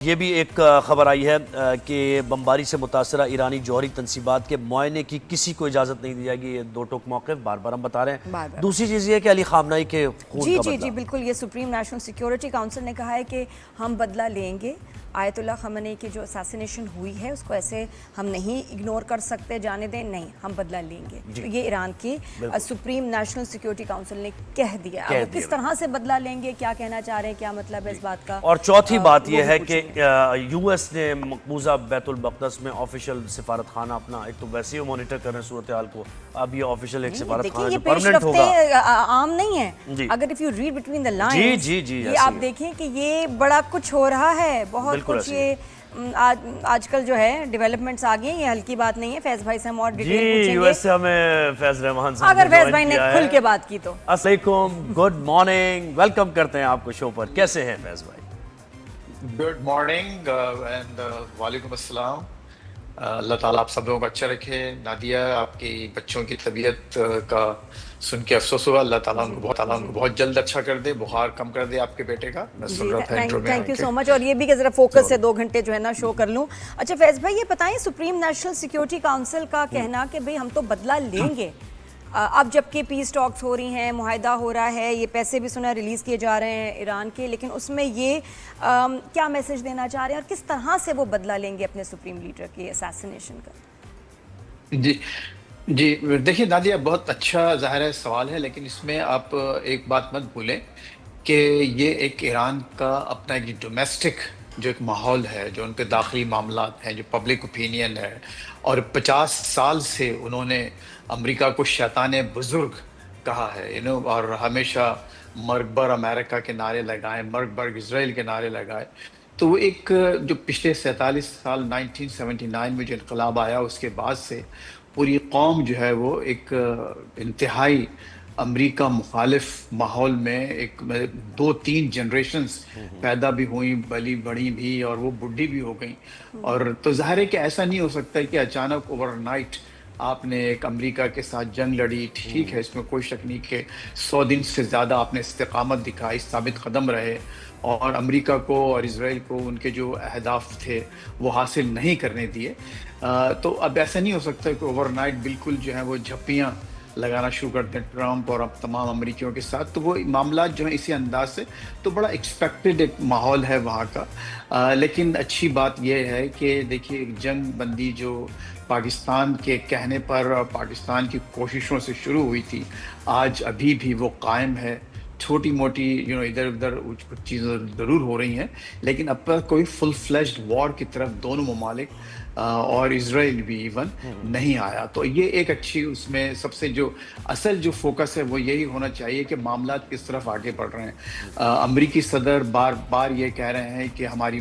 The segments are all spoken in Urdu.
یہ بھی ایک خبر آئی ہے کہ بمباری سے متاثرہ ایرانی جوہری تنصیبات کے معائنے کی کسی کو اجازت نہیں دی جائے گی. یہ دو ٹوک موقف بار بار ہم بتا رہے ہیں. دوسری چیز یہ ہے کہ علی خامنہئی کے خون کا بدلہ. جی بالکل. یہ سپریم نیشنل سیکیورٹی کاؤنسل نے کہا ہے کہ ہم بدلہ لیں گے. آیت اللہ خامنہئی کی جو اساسینیشن ہوئی ہے اس کو ایسے ہم نہیں اگنور کر سکتے, جانے دیں, نہیں, ہم بدلہ لیں گے. تو یہ ایران کی سپریم نیشنل سیکیورٹی کاؤنسل نے کہہ دیا. اب کس طرح سے بدلہ لیں گے, کیا کہنا چاہ رہے ہیں, کیا مطلب ہے اس بات کا. اور چوتھی بات یہ ہے کہ یو ایس نے مقبوضہ بیت المقدس میں آفیشیل سفارت خانہ اپنا, ایک تو ویسے ہی مانیٹر کر رہے ہیں صورتحال کو, اب یہ آفیشیل ایک سفارت خانہ جو پرمننٹ ہوگا. عام نہیں ہے. اگر if you read between the lines, یہ آپ دیکھیں کہ یہ بڑا کچھ ہو رہا ہے, بہت کچھ. یہ آج کل جو ہے ڈیولپمنٹس آ گئی ہیں, یہ ہلکی بات نہیں ہے. فیض بھائی سے ہم اور ڈیٹیل پوچھیں گے. یو ایس سے ہمیں فیض رحمان صاحب اگر فیض بھائی نے کھل کے بات کی تو. السلام علیکم, گڈ مارننگ, ویلکم کرتے ہیں آپ کو شو پر. کیسے ہیں فیض بھائی؟ گڈ مارننگ اینڈ وعلیکم السلام. اللہ تعالیٰ آپ سب لوگوں کو اچھا رکھے. نادیہ, آپ کی بچوں کی طبیعت کا سن کے افسوس ہوا. اللہ تعالیٰ ان کو بہت جلد اچھا کر دے, بخار کم کر دے آپ کے بیٹے کا. میں سن رہا تھا انٹرو میں. تھینک یو سو مچ. اور یہ بھی کہ ذرا فوکس سے 2 گھنٹے جو ہے نا شو کر لوں. اچھا فیض بھائی یہ بتائیں, سپریم نیشنل سیکیورٹی کاؤنسل کا کہنا کہ بھئی ہم تو بدلہ لیں گے, اب جبکہ پیس ٹاکس ہو رہی ہیں, معاہدہ ہو رہا ہے, یہ پیسے بھی سنا ریلیز کیے جا رہے ہیں ایران کے, لیکن اس میں یہ کیا میسج دینا چاہ رہے ہیں اور کس طرح سے وہ بدلہ لیں گے اپنے سپریم لیڈر کی اساسینیشن کا؟ جی دیکھیے نادیہ, بہت اچھا ظاہر ہے سوال ہے, لیکن اس میں آپ ایک بات مت بھولیں کہ یہ ایک ایران کا اپنا ایک ڈومیسٹک جو ایک ماحول ہے, جو ان کے داخلی معاملات ہیں, جو پبلک اوپینین ہے, اور 50 سال سے انہوں نے امریکہ کو شیطان بزرگ کہا ہے, اور ہمیشہ مرگ بر امریکہ کے نعرے لگائے, مرگ بر اسرائیل کے نعرے لگائے. تو وہ ایک جو پچھلے 47 سال 1979 میں جو انقلاب آیا, اس کے بعد سے پوری قوم جو ہے وہ ایک انتہائی امریکہ مخالف ماحول میں ایک 2-3 جنریشنز پیدا بھی ہوئیں, بلی بڑی بھی, اور وہ بڈھی بھی ہو گئیں. اور تو ظاہر ہے کہ ایسا نہیں ہو سکتا کہ اچانک اوور نائٹ آپ نے ایک امریکہ کے ساتھ جنگ لڑی. ٹھیک ہے, اس میں کوئی شک نہیں کہ 100 دن سے زیادہ آپ نے استقامت دکھائی, ثابت قدم رہے, اور امریکہ کو اور اسرائیل کو ان کے جو اہداف تھے وہ حاصل نہیں کرنے دیے. تو اب ایسا نہیں ہو سکتا کہ اوور نائٹ بالکل جو ہے وہ جھپیاں لگانا شروع کر دیں ٹرمپ اور اب تمام امریکیوں کے ساتھ. تو وہ معاملات جو ہیں اسی انداز سے, تو بڑا ایکسپیکٹڈ ایک ماحول ہے وہاں کا. لیکن اچھی بات یہ ہے کہ دیکھیے جنگ بندی جو پاکستان کے کہنے پر اور پاکستان کی کوششوں سے شروع ہوئی تھی, آج ابھی بھی وہ قائم ہے. چھوٹی موٹی ادھر ادھر کچھ چیزیں ضرور ہو رہی ہیں, لیکن اب تک کوئی فل فلیشڈ وار کی طرف دونوں ممالک اور اسرائیل بھی ایون نہیں آیا. تو یہ ایک اچھی, اس میں سب سے جو اصل جو فوکس ہے وہ یہی ہونا چاہیے کہ معاملات کس طرف آگے بڑھ رہے ہیں. امریکی صدر بار بار یہ کہہ رہے ہیں کہ ہماری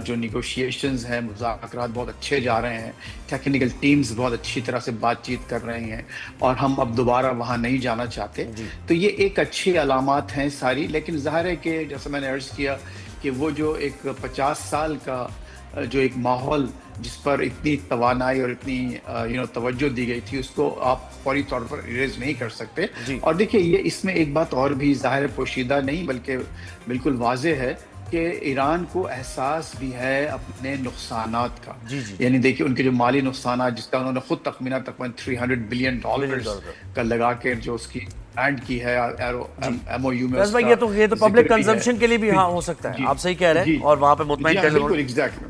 جو نیگوشیشنز ہیں, مذاکرات بہت اچھے جا رہے ہیں, ٹیکنیکل ٹیمز بہت اچھی طرح سے بات چیت کر رہے ہیں, اور ہم اب دوبارہ وہاں نہیں جانا چاہتے. تو یہ ایک اچھی علامات ہیں ساری. لیکن ظاہر ہے کہ جیسا میں نے عرض کیا کہ وہ جو ایک 50 سال کا جو ایک ماحول جس پر اتنی توانائی اور اتنی توجہ دی گئی تھی, اس کو آپ فوری طور پر اریز نہیں کر سکتے. اور دیکھیے یہ اس میں ایک بات اور بھی ظاہر پوشیدہ نہیں بلکہ بالکل واضح ہے کہ ایران کو احساس بھی ہے اپنے نقصانات کا. یعنی دیکھیے ان کے جو مالی نقصانات, جس کا انہوں نے خود تخمینہ تقریباً $300 بلین کا لگا کے جو اس کی لینڈ کی ہے ایم او یو میں. یہ تو پبلک کنزمپشن کے لیے بھی ہاں ہو سکتا ہے, آپ صحیح کہہ رہے ہیں, اور وہاں پہ مطمئن کرنے.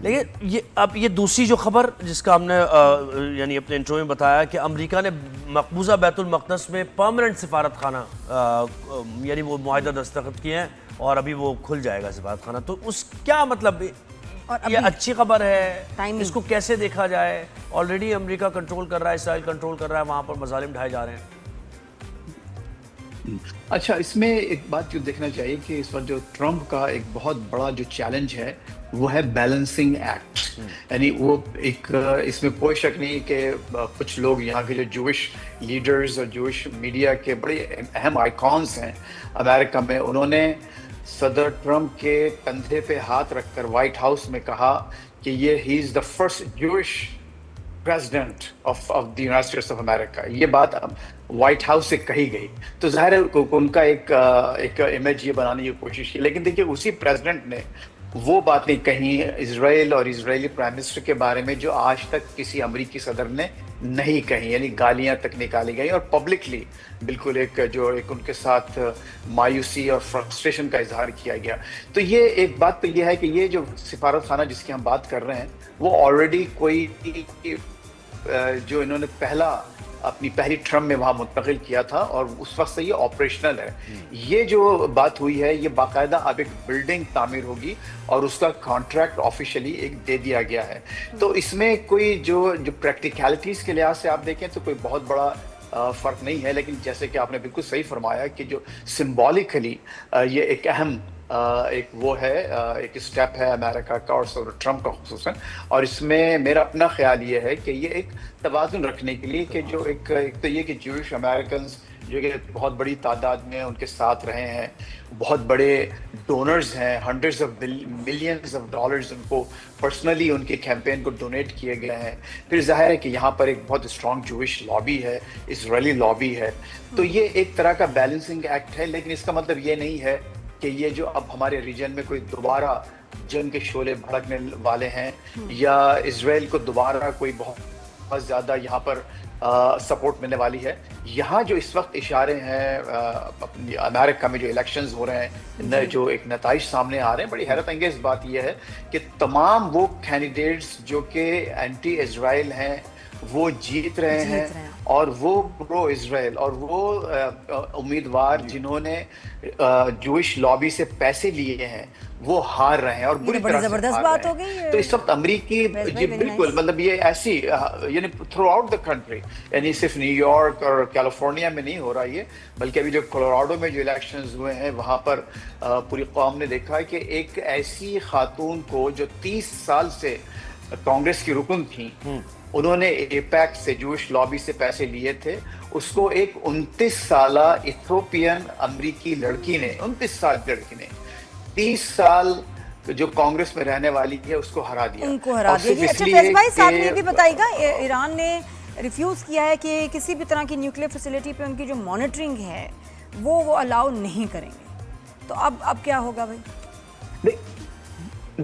لیکن اب یہ دوسری جو خبر جس کا ہم نے یعنی اپنے انٹرو میں بتایا کہ امریکہ نے مقبوضہ بیت المقدس میں پرماننٹ سفارت خانہ یعنی وہ معاہدہ دستخط کیے ہیں, اور ابھی وہ کھل جائے گا سفارت خانہ. تو اس کیا مطلب, یہ اچھی خبر ہے, اس کو کیسے دیکھا جائے؟ آلریڈی امریکہ کنٹرول کر رہا ہے, اسرائیل کنٹرول کر رہا ہے, وہاں پر مظالم ڈھائے جا رہے ہیں. اچھا, اس میں ایک بات جو دیکھنا چاہیے کہ اس وقت جو ٹرمپ کا ایک بہت بڑا جو چیلنج ہے وہ ہے بیلنسنگ ایکٹ. یعنی وہ ایک, اس میں کوئی شک نہیں کہ کچھ لوگ یہاں کے جو جوش لیڈرز اور جوش میڈیا کے بڑے اہم آئیکونس ہیں امریکہ میں, انہوں نے صدر ٹرمپ کے کندھے پہ ہاتھ رکھ کر وائٹ ہاؤس میں کہا کہ یہ ہی از دا فرسٹ جوش president of the United States of America. یہ بات وائٹ ہاؤس سے کہی گئی. تو ظاہر ہے ان کا ایک امیج یہ بنانے کی کوشش کی. لیکن دیکھیے اسی پریزیڈنٹ نے وہ باتیں کہیں اسرائیل اور اسرائیلی پرائم منسٹر کے بارے میں جو آج تک کسی امریکی صدر نے نہیں کہیں، یعنی گالیاں تک نکالی گئی اور پبلکلی بالکل ایک ان کے ساتھ مایوسی اور فرسٹریشن کا اظہار کیا گیا. تو یہ ایک بات تو یہ ہے کہ یہ جو سفارت خانہ جس کی ہم بات کر رہے ہیں وہ آلریڈی کوئی جو انہوں نے اپنی پہلی ٹرم میں وہاں منتقل کیا تھا اور اس وقت سے یہ آپریشنل ہے. یہ جو بات ہوئی ہے یہ باقاعدہ اب ایک بلڈنگ تعمیر ہوگی اور اس کا کانٹریکٹ آفیشلی ایک دے دیا گیا ہے. تو اس میں کوئی جو پریکٹیکلٹیز کے لحاظ سے آپ دیکھیں تو کوئی بہت بڑا فرق نہیں ہے، لیکن جیسے کہ آپ نے بالکل صحیح فرمایا کہ جو سمبولکلی یہ ایک اہم ایک وہ ہے، ایک اسٹیپ ہے امریکہ کا اور ٹرمپ کا خصوصاً. اور اس میں میرا اپنا خیال یہ ہے کہ یہ ایک توازن رکھنے کے لیے کہ جو ایک تو یہ کہ جوئش امریکنز جو کہ بہت بڑی تعداد میں ان کے ساتھ رہے ہیں، بہت بڑے ڈونرز ہیں، hundreds of millions of dollars in کو پرسنلی ان کے کیمپین کو ڈونیٹ کیے گئے ہیں. پھر ظاہر ہے کہ یہاں پر ایک بہت اسٹرانگ جوئش لابی ہے، اسرائیلی لابی ہے. تو یہ ایک طرح کا بیلنسنگ ایکٹ ہے، لیکن اس کا مطلب یہ نہیں ہے کہ یہ جو اب ہمارے ریجن میں کوئی دوبارہ جنگ کے شعلے بھڑکنے والے ہیں یا اسرائیل کو دوبارہ کوئی بہت زیادہ یہاں پر سپورٹ ملنے والی ہے. یہاں جو اس وقت اشارے ہیں امریکہ میں جو الیکشنز ہو رہے ہیں، جو ایک نتائج سامنے آ رہے ہیں، بڑی حیرت انگیز بات یہ ہے کہ تمام وہ کینڈیڈیٹس جو کہ اینٹی اسرائیل ہیں وہ جیت رہے ہیں اور وہ پرو اسرائیل اور وہ امیدوار جنہوں نے جوئش لابی سے پیسے لیے ہیں وہ ہار رہے ہیں اور بری طرح سے زبردست بات ہو گئی. تو اس وقت امریکی جی بالکل مطلب یہ ایسی یعنی تھرو آؤٹ دا کنٹری، یعنی صرف نیو یارک اور کیلیفورنیا میں نہیں ہو رہا یہ، بلکہ ابھی جو کولوراڈو میں جو الیکشنز ہوئے ہیں وہاں پر پوری قوم نے دیکھا ہے کہ ایک ایسی خاتون کو جو 30 سال سے کانگریس کی رکن تھیں، انہوں نے ایپیک سے جوئش لابی سے پیسے لیے تھے، اس کو ایک 29 سالہ ایتھوپین امریکی لڑکی نے 29 سال کی لڑکی نے 30 سال جو کانگریس میں رہنے والی ہے اس کو ہرا دیا. ان کو ہرا دیا. اچھا فیض بھائی صاحب یہ بھی بتائیے گا، ایران نے ریفیوز کیا ہے کہ کسی بھی طرح کی نیوکلیئر فیسلٹی پہ ان کی جو مانیٹرنگ ہے وہ الاؤ نہیں کریں گے، تو اب کیا ہوگا بھائی؟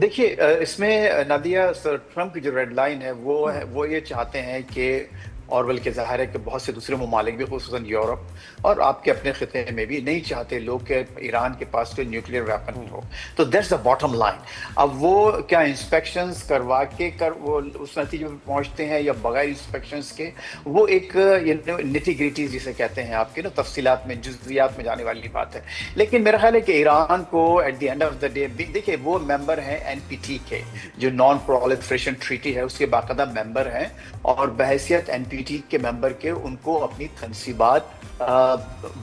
دیکھیے اس میں نادیہ ٹرمپ کی جو ریڈ لائن ہے وہ یہ چاہتے ہیں کہ اور بلکہ ظاہر ہے کہ بہت سے دوسرے ممالک بھی خصوصاً یورپ اور آپ کے اپنے خطے میں بھی نہیں چاہتے لوگ کہ ایران کے پاس کوئی نیوکلیئر ویپن ہو. تو دیٹس دا باٹم لائن. اب وہ کیا انسپیکشنز کروا کے وہ اس نتیجے میں پہنچتے ہیں یا بغیر انسپیکشنز کے، وہ ایک نٹی گریٹی جسے کہتے ہیں آپ کے نا تفصیلات میں جزئیات میں جانے والی بات ہے. لیکن میرا خیال ہے کہ ایران کو at the end of the day دیکھیے وہ ممبر ہیں NPT کے جو نان پرولیفریشن ٹریٹی ہے اس کے باقاعدہ ممبر ہیں اور بحیثیت NPT کے ممبر کے ان کو اپنی تنصیبات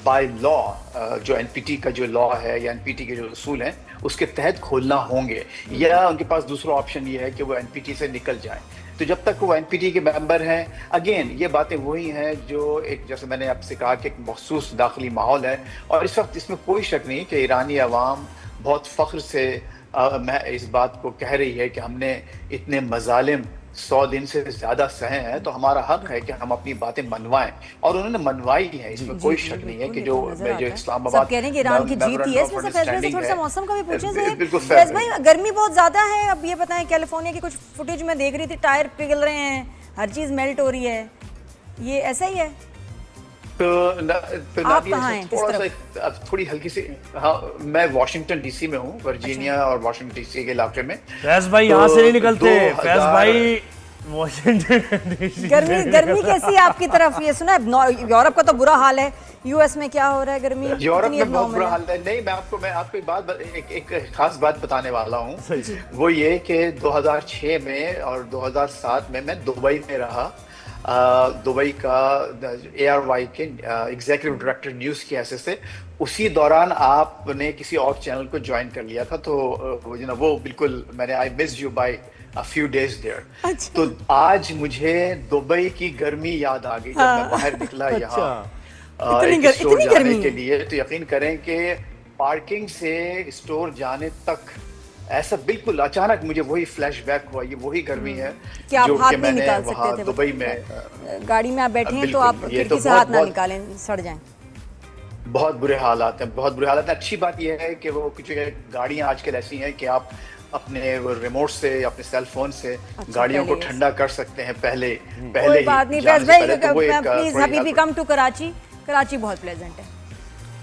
بائی لا جو NPT کا جو لا ہے یا NPT کے جو اصول ہیں اس کے تحت کھولنا ہوں گے، یا ان کے پاس دوسرا آپشن یہ ہے کہ وہ NPT سے نکل جائیں. تو جب تک وہ NPT کے ممبر ہیں، اگین یہ باتیں وہی ہیں جو ایک جیسے میں نے آپ سے کہا کہ ایک مخصوص داخلی ماحول ہے اور اس وقت اس میں کوئی شک نہیں کہ ایرانی عوام بہت فخر سے میں اس بات کو کہہ رہی ہے کہ ہم نے اتنے مظالم 100 دن سے زیادہ سہے ہیں تو ہمارا حق ہے کہ ہم اپنی باتیں منوائیں، اور انہوں نے منوائی ہے، اس میں کوئی شک نہیں ہے کہ جو اسلام آباد سب کہہ رہے ہیں کہ ایران کی جیت ہی ہے. اس میں سے فیض بھائی سے تھوڑا سا موسم کا بھی پوچھیں. فیض بھائی گرمی بہت زیادہ ہے، اب یہ بتائیں کیلیفورنیا کی کچھ فوٹیج میں دیکھ رہی تھی، ٹائر پگھل رہے ہیں، ہر چیز میلٹ ہو رہی ہے، یہ ایسا ہی ہے؟ آپ کہاں ہیں؟ تھوڑی ہلکی سی میں واشنگٹن ڈی سی میں ہوں، ورجینیا اور واشنگٹن ڈی سی کے علاقے میں. فیض بھائی یہاں سے نہیں نکلتے. فیض بھائی واشنگٹن ڈی سی گرمی کیسی آپ کی طرف؟ یہ سنا ہے یورپ کا تو برا حال ہے، US میں کیا ہو رہا ہے گرمی؟ یورپ میں بہت برا حال ہے. نہیں میں آپ کو ایک خاص بات بتانے والا ہوں، وہ یہ کہ 2006 میں اور 2007 میں دبئی میں رہا، دبئی کا ARY کے ایگزیکٹو ڈائریکٹر نیوز کی حیثیت سے. اسی دوران آپ نے کسی اور چینل کو جوائن کر لیا تھا، تو وہ بالکل میں نے I missed you by a few days there. تو آج مجھے دبئی کی گرمی یاد آ گئی جب میں باہر نکلا یہاں ایک اسٹور جانے کے لیے. تو یقین کریں کہ پارکنگ سے اسٹور جانے تک ایسا بالکل اچانک مجھے وہی فلیش بیک ہوا، یہ وہی گرمی ہے جو کہ میں نے وہاں دبئی میں گاڑی میں آپ بیٹھے ہیں تو آپ کھڑکی سے ہاتھ نہ نکالیں، سڑ جائیں. بہت برے حالات ہیں، بہت برے حالات ہیں. اچھی بات یہ ہے کہ وہ کچھ گاڑیاں آج کل ایسی ہیں کہ آپ اپنے ریموٹ سے یا اپنے سیل فون سے گاڑیوں کو پہلے ٹھنڈا کر سکتے ہیں پہلے کوئی بات نہیں فیض جانے سے پہلے، تو وہ بھائی ایک پلیز بڑی حبیبی کم ٹو کراچی. کراچی بہت پلیزنٹ ہے.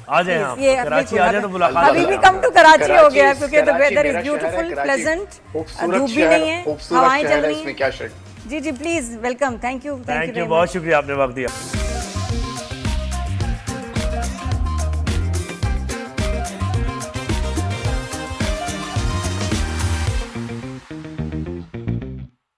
آ جائیں آپ یہ کراچی آ جائیں تو ملاقات ابھی بھی کم ٹو کراچی ہو گیا کیونکہ the weather is beautiful, pleasant, دھوپ بھی نہیں ہے, ہوائیں چل رہی ہیں. میں کیا شک. جی جی please welcome. Thank you thank you, بہت شکریہ آپ نے وقت دیا.